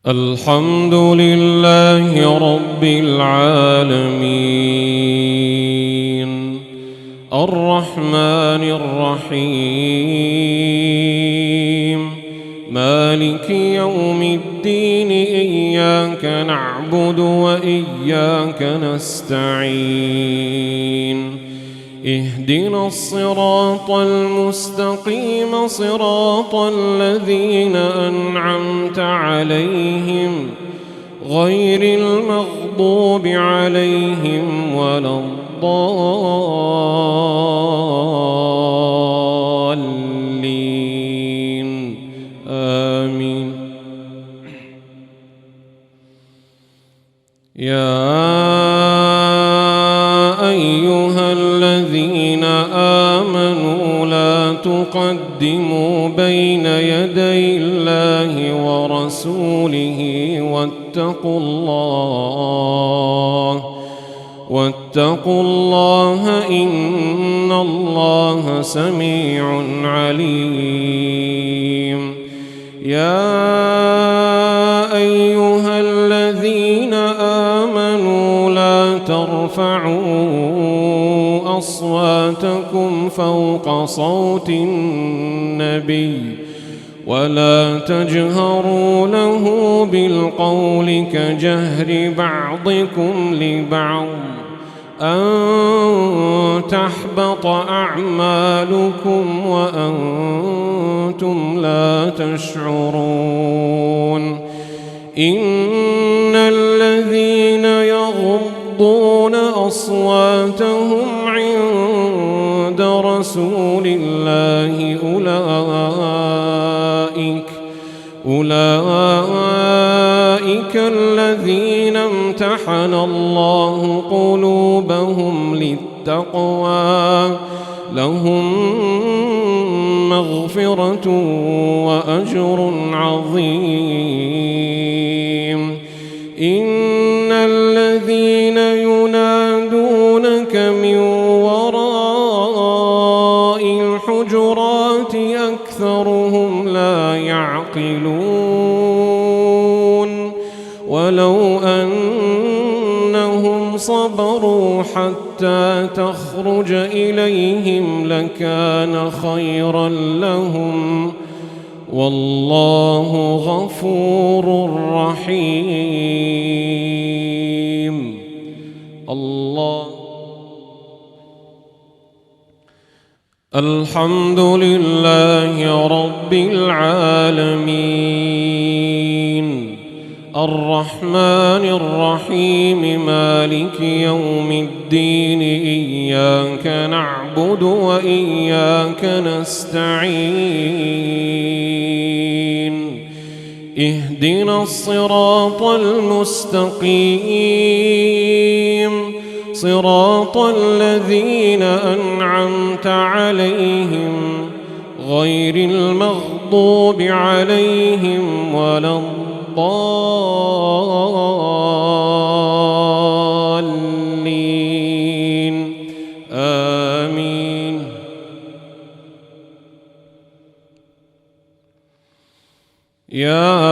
الحمد لله رب العالمين الرحمن الرحيم مالك يوم الدين إياك نعبد وإياك نستعين اهدنا الصراط المستقيم صراط الذين أنعمت عليهم غير المغضوب عليهم ولا الضالين آمين. يا أيها الذين آمنوا لا تقدموا بين يدي الله ورسوله واتقوا الله إن الله سميع عليم. يا أيها الذين آمنوا لا ترفعوا أصواتكم فوق صوت النبي ولا تجهروا له بالقول كجهر بعضكم لبعض أن تحبط أعمالكم وأنتم لا تشعرون. إن الذين يغضون أصواتهم عند رسول الله أولئك الذين امتحن الله قلوبهم للتقوى لهم مغفرة وأجر عظيم. إن الذين ينادونك من وراء الحجرات أكثرهم لا يعقلون. ولو أنهم صبروا حتى تخرج إليهم لكان خيرا لهم والله غفور رحيم. الحمد لله رب العالمين الرحمن الرحيم مالك يوم الدين إياك نعبد وإياك نستعين اهدنا الصراط المستقيم صراط الذين أنعمت عليهم غير المغضوب عليهم ولا الضالين آمين. يا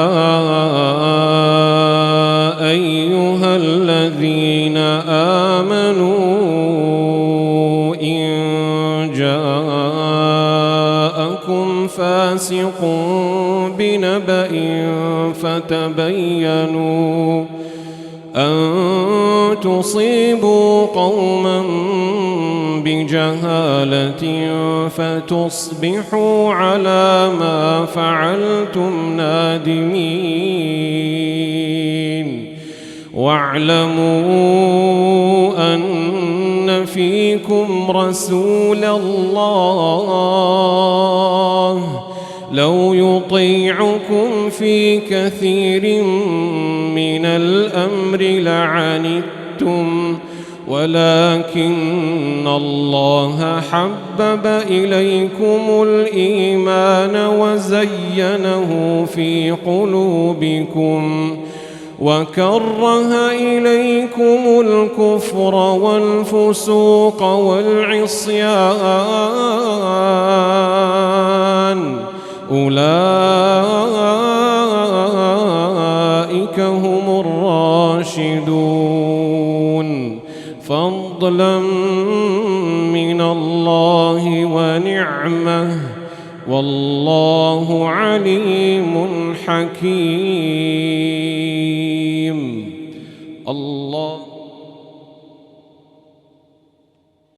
أيها الذين آمنوا إن جاءكم فاسق بنبأ فتبينوا أن تصيبوا قوما بجهالة فتصبحوا على ما فعلتم نادمين. واعلموا أن فيكم رسول الله لو يطيعكم في كثير من الأمر لعنتم ولكن الله حبب إليكم الإيمان وزينه في قلوبكم وكره إليكم الكفر والفسوق والعصيان أولئك أولئك هم الراشدون فضلا من الله ونعمة والله عليم حكيم. الله